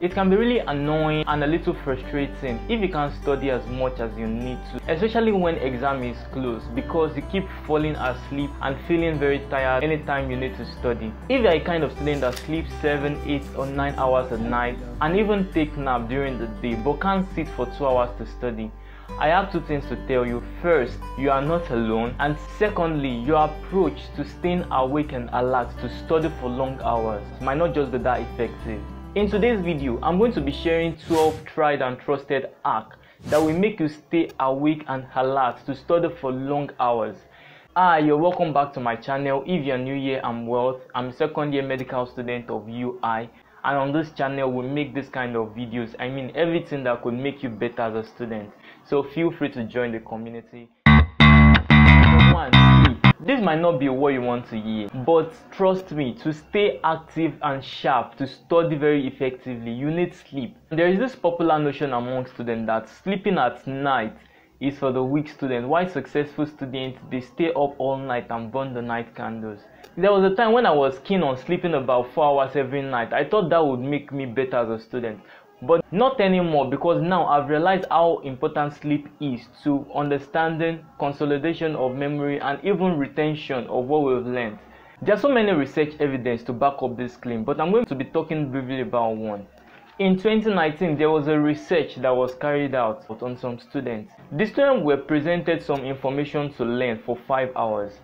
It can be really annoying and a little frustrating if you can't study as much as you need to, especially when exam is close, because you keep falling asleep and feeling very tired anytime you need to study. If you're a kind of student that sleeps 7, 8 or 9 hours a night and even take nap during the day but can't sit for 2 hours to study, I have two things to tell you. First, you are not alone, and secondly, your approach to staying awake and alert to study for long hours might not just be that effective. In today's video, I'm going to be sharing 12 tried and trusted hacks that will make you stay awake and alert to study for long hours. Hi, you're welcome back to my channel. If you're new here, I'm Wealth. I'm a second year medical student of UI, and on this channel we make this kind of videos. I mean everything that could make you better as a student. So feel free to join the community. Number 1, sleep. This might not be what you want to hear, but trust me, to stay active and sharp, to study very effectively, you need sleep. There is this popular notion among students that sleeping at night is for the weak student, while successful students, they stay up all night and burn the night candles. There was a time when I was keen on sleeping about 4 hours every night. I thought that would make me better as a student. But not anymore, because now I've realized how important sleep is to understanding, consolidation of memory, and even retention of what we've learned. There are so many research evidence to back up this claim, but I'm going to be talking briefly about one. In 2019, there was a research that was carried out on some students. The students were presented some information to learn for 5 hours.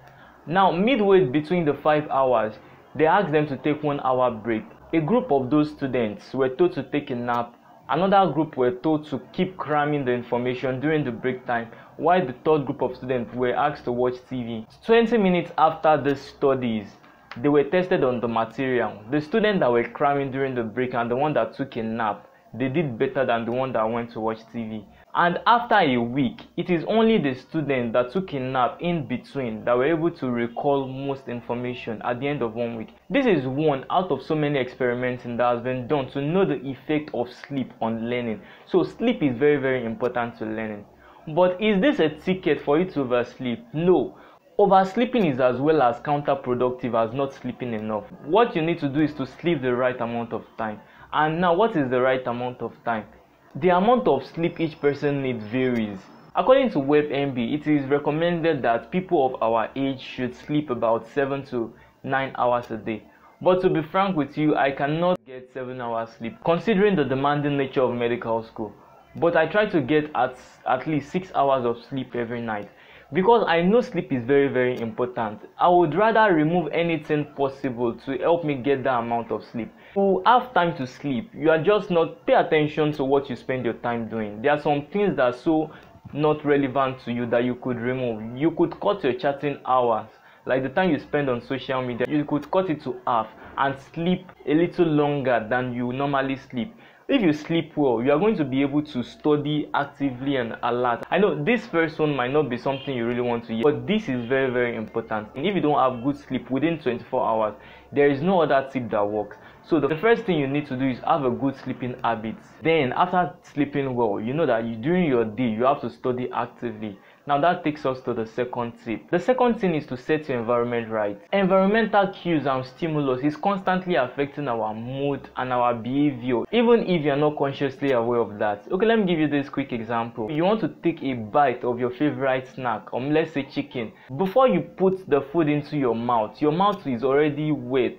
Now, midway between the 5 hours, they asked them to take 1 hour break. A group of those students were told to take a nap. Another group were told to keep cramming the information during the break time, while the third group of students were asked to watch TV. 20 minutes after the studies, they were tested on the material. The students that were cramming during the break and the one that took a nap, they did better than the one that went to watch TV. And after a week, it is only the students that took a nap in between that were able to recall most information at the end of 1 week. This is one out of so many experiments that has been done to know the effect of sleep on learning. So sleep is very, very important to learning. But is this a ticket for you to oversleep? No. Oversleeping is as well as counterproductive as not sleeping enough. What you need to do is to sleep the right amount of time. And now, what is the right amount of time? The amount of sleep each person needs varies. According to WebMD, it is recommended that people of our age should sleep about 7 to 9 hours a day. But to be frank with you, I cannot get 7 hours sleep considering the demanding nature of medical school. But I try to get at least 6 hours of sleep every night, because I know sleep is very, very important. I would rather remove anything possible to help me get that amount of sleep. You have time to sleep. You are just not pay attention to what you spend your time doing. There are some things that are so not relevant to you that you could remove. You could cut your chatting hours, like the time you spend on social media. You could cut it to half and sleep a little longer than you normally sleep. If you sleep well, you are going to be able to study actively and alert. I know this first one might not be something you really want to hear, but this is very, very important. And if you don't have good sleep within 24 hours, there is no other tip that works. So the first thing you need to do is have a good sleeping habit. Then after sleeping well, you know that during your day, you have to study actively. Now that takes us to the second tip. The second thing is to set your environment right. Environmental cues and stimulus is constantly affecting our mood and our behavior, even if you are not consciously aware of that. Okay, let me give you this quick example. You want to take a bite of your favorite snack, let's say chicken. Before you put the food into your mouth is already wet.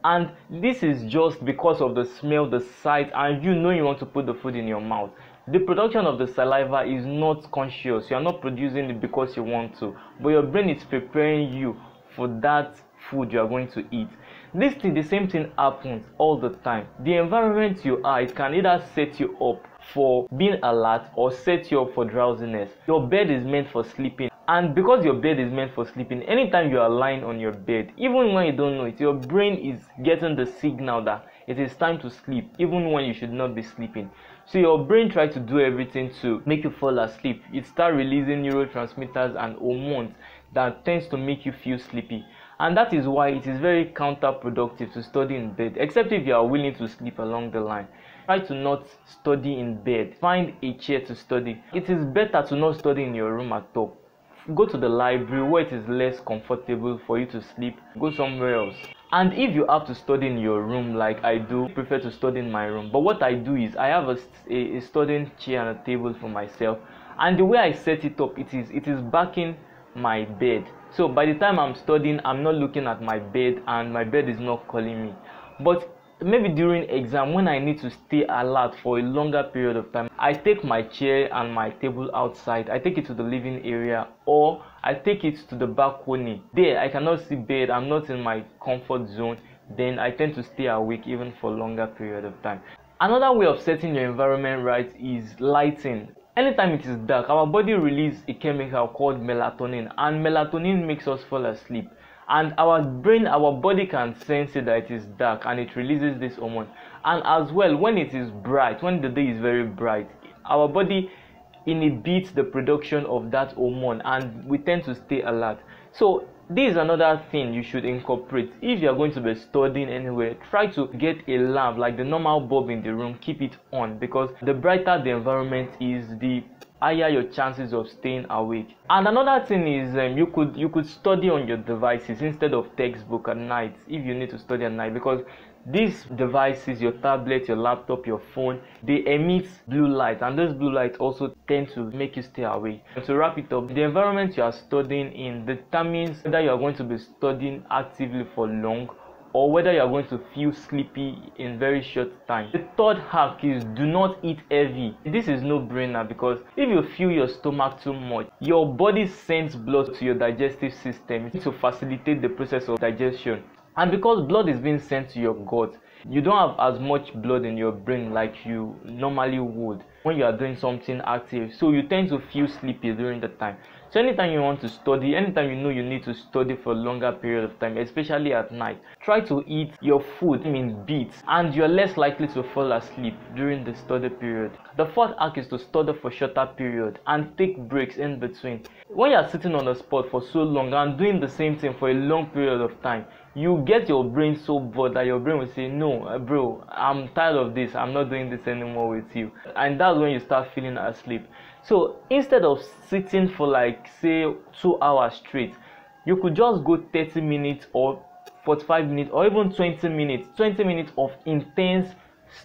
And this is just because of the smell, the sight, and you know you want to put the food in your mouth. The production of the saliva is not conscious. You are not producing it because you want to, but your brain is preparing you for that food you are going to eat. The same thing happens all the time. The environment you are, it can either set you up for being alert or set you up for drowsiness. Your bed is meant for sleeping. And because your bed is meant for sleeping, anytime you are lying on your bed, even when you don't know it, your brain is getting the signal that it is time to sleep, even when you should not be sleeping. So your brain tries to do everything to make you fall asleep. It starts releasing neurotransmitters and hormones that tends to make you feel sleepy. And that is why it is very counterproductive to study in bed, except if you are willing to sleep along the line. Try to not study in bed. Find a chair to study. It is better to not study in your room at all. go to the library where it is less comfortable for you to sleep. Go somewhere else. And if you have to study in your room like I do, I prefer to study in my room. But what I do is I have a studying chair and a table for myself, and the way I set it up, it is backing my bed. So by the time I'm studying, I'm not looking at my bed and my bed is not calling me. But maybe during exam, when I need to stay alert for a longer period of time, I take my chair and my table outside. I take it to the living area, or I take it to the balcony. There I cannot see bed, I'm not in my comfort zone. Then I tend to stay awake even for a longer period of time. Another way of setting your environment right is lighting. Anytime it is dark, our body releases a chemical called melatonin, and melatonin makes us fall asleep. And our brain, our body can sense it that it is dark, and it releases this hormone. And as well, when it is bright, when the day is very bright, our body inhibits the production of that hormone, and we tend to stay alert. So this is another thing you should incorporate. If you are going to be studying anywhere, try to get a lamp, like the normal bulb in the room. Keep it on, because the brighter the environment is, the higher your chances of staying awake. And another thing is you could study on your devices instead of textbook at night, if you need to study at night, because these devices, your tablet, your laptop, your phone, they emit blue light, and those blue lights also tend to make you stay awake. And to wrap it up, the environment you are studying in determines whether you are going to be studying actively for long, or whether you are going to feel sleepy in very short time. The third hack is do not eat heavy. This is no brainer, because if you fill your stomach too much, your body sends blood to your digestive system to facilitate the process of digestion. And because blood is being sent to your gut, you don't have as much blood in your brain like you normally would when you are doing something active. So you tend to feel sleepy during the time. So anytime you want to study, anytime you know you need to study for a longer period of time, especially at night, try to eat your food in bits, and you're less likely to fall asleep during the study period. The fourth hack is to study for shorter period and take breaks in between. When you are sitting on the spot for so long and doing the same thing for a long period of time, you get your brain so bored that your brain will say, no bro, I'm tired of this, I'm not doing this anymore with you. And that's when you start feeling asleep. So instead of sitting for like say 2 hours straight, you could just go 30 minutes or 45 minutes or even 20 minutes of intense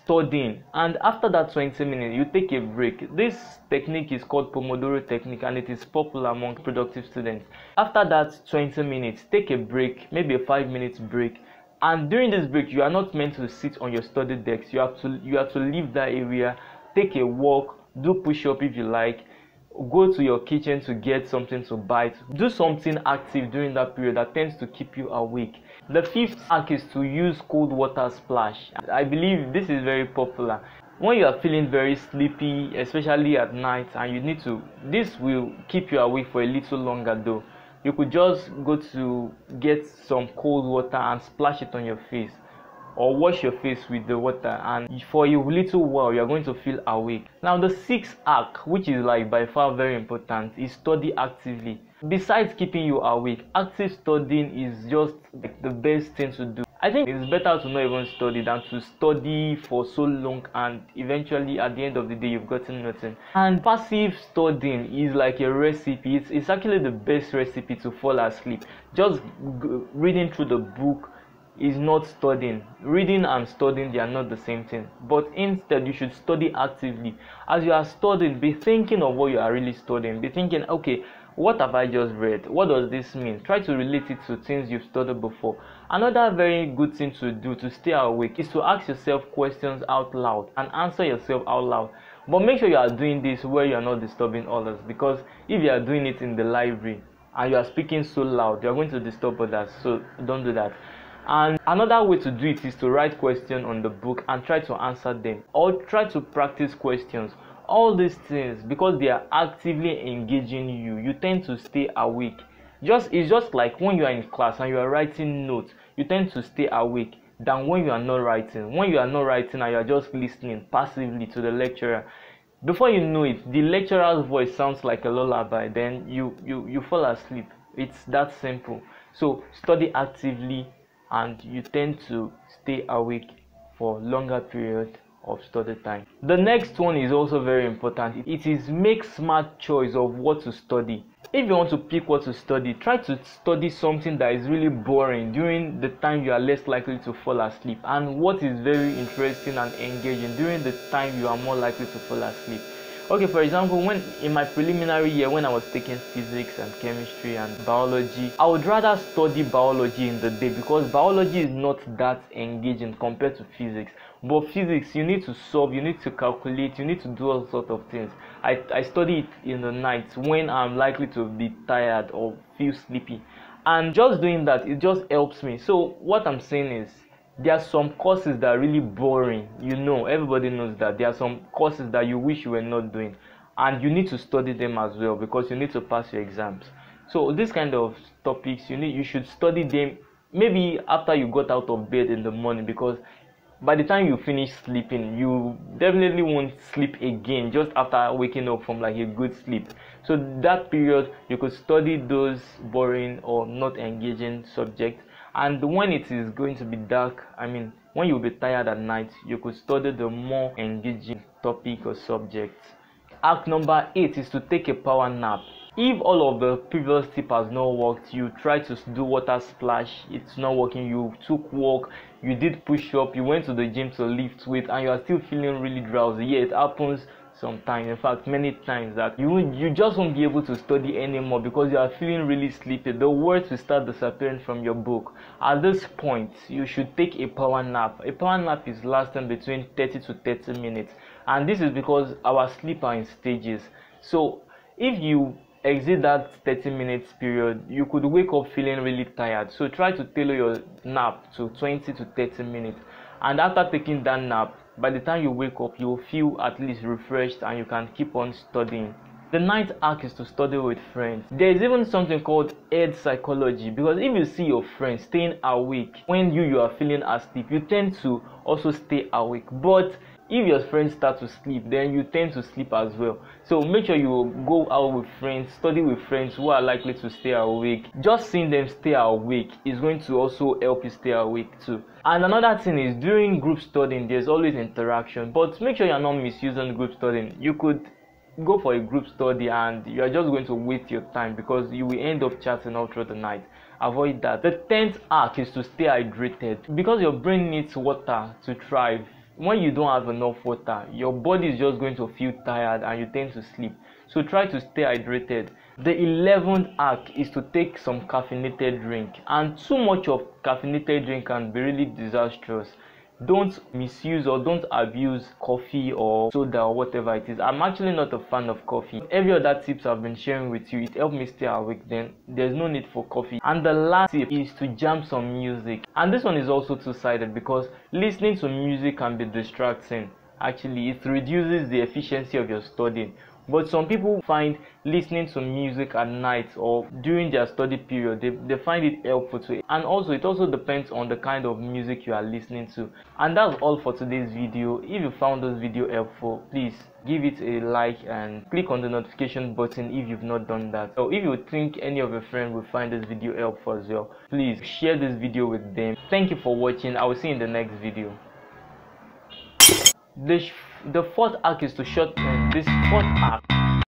studying, and after that 20 minutes you take a break. This technique is called Pomodoro technique, and it is popular among productive students. After that 20 minutes, take a break, maybe a 5-minute break, and during this break you are not meant to sit on your study desk. You have to leave that area, take a walk, do push-up if you like, go to your kitchen to get something to bite, do something active during that period that tends to keep you awake. The fifth hack is to use cold water splash. I believe this is very popular. When you are feeling very sleepy, especially at night, and you need to, this will keep you awake for a little longer though. You could just go to get some cold water and splash it on your face, or wash your face with the water, and for a little while you are going to feel awake. Now the sixth hack, which is like by far very important, is study actively. Besides keeping you awake, active studying is just like the best thing to do. I think it's better to not even study than to study for so long and eventually at the end of the day you've gotten nothing. And passive studying is like a recipe. It's actually the best recipe to fall asleep. Just reading through the book is not studying. Reading and studying, they are not the same thing. But instead you should study actively. As you are studying, be thinking of what you are really studying. Be thinking, okay, what have I just read? What does this mean? Try to relate it to things you've studied before. Another very good thing to do to stay awake is to ask yourself questions out loud and answer yourself out loud. But make sure you are doing this where you are not disturbing others, because if you are doing it in the library and you are speaking so loud, you are going to disturb others. So don't do that. And another way to do it is to write questions on the book and try to answer them, or try to practice questions. All these things, because they are actively engaging you, you tend to stay awake. It's just like when you are in class and you are writing notes, you tend to stay awake than when you are not writing. When you are not writing and you are just listening passively to the lecturer, before you know it, the lecturer's voice sounds like a lullaby, then you fall asleep. It's that simple. So study actively and you tend to stay awake for longer period of study time. The next one is also very important. It is make smart choice of what to study. If you want to pick what to study, try to study something that is really boring during the time you are less likely to fall asleep, and what is very interesting and engaging during the time you are more likely to fall asleep. Okay, for example, when in my preliminary year, when I was taking physics and chemistry and biology, I would rather study biology in the day because biology is not that engaging compared to physics. But physics, you need to solve, you need to calculate, you need to do all sorts of things. I study it in the night when I'm likely to be tired or feel sleepy. And just doing that, it just helps me. So what I'm saying is, there are some courses that are really boring. You know, everybody knows that. There are some courses that you wish you were not doing, and you need to study them as well because you need to pass your exams. So this kind of topics, you should study them maybe after you got out of bed in the morning, because by the time you finish sleeping, you definitely won't sleep again just after waking up from like a good sleep. So that period, you could study those boring or not engaging subjects. And when it is going to be dark, when you'll be tired at night, you could study the more engaging topic or subject. Hack number 8 is to take a power nap. If all of the previous tip has not worked, you try to do water splash, it's not working, you took walk, you did push up, you went to the gym to lift weight, and you are still feeling really drowsy. Yeah, it happens sometimes, in fact many times, that you just won't be able to study anymore because you are feeling really sleepy. The words will start disappearing from your book. At this point, you should take a power nap. A power nap is lasting between 30 to 30 minutes, and this is because our sleep are in stages. So if you exit that 30 minutes period, you could wake up feeling really tired. So try to tailor your nap to 20 to 30 minutes, and after taking that nap, by the time you wake up, you will feel at least refreshed and you can keep on studying. The ninth hack is to study with friends. There is even something called head psychology, because if you see your friends staying awake when you are feeling asleep, you tend to also stay awake. But if your friends start to sleep, then you tend to sleep as well. So make sure you go out with friends, study with friends who are likely to stay awake. Just seeing them stay awake is going to also help you stay awake too. And another thing is, during group studying, there's always interaction, but make sure you're not misusing group studying. You could go for a group study and you are just going to waste your time because you will end up chatting all through the night. Avoid that. The 10th hack is to stay hydrated, because your brain needs water to thrive. When you don't have enough water, your body is just going to feel tired and you tend to sleep. So try to stay hydrated. The 11th hack is to take some caffeinated drink, and too much of caffeinated drink can be really disastrous. Don't misuse or don't abuse coffee or soda or whatever it is. I'm actually not a fan of coffee. Every other tips I've been sharing with you, it helped me stay awake, then there's no need for coffee. And the last tip is to jam some music. And this one is also two-sided, because listening to music can be distracting. Actually, it reduces the efficiency of your studying. But some people find listening to music at night or during their study period, they find it helpful too. And also, it also depends on the kind of music you are listening to. And that's all for today's video. If you found this video helpful, please give it a like and click on the notification button if you've not done that. So if you think any of your friends will find this video helpful as well, please share this video with them. Thank you for watching. I will see you in the next video. The fourth hack is to shorten. This fourth hack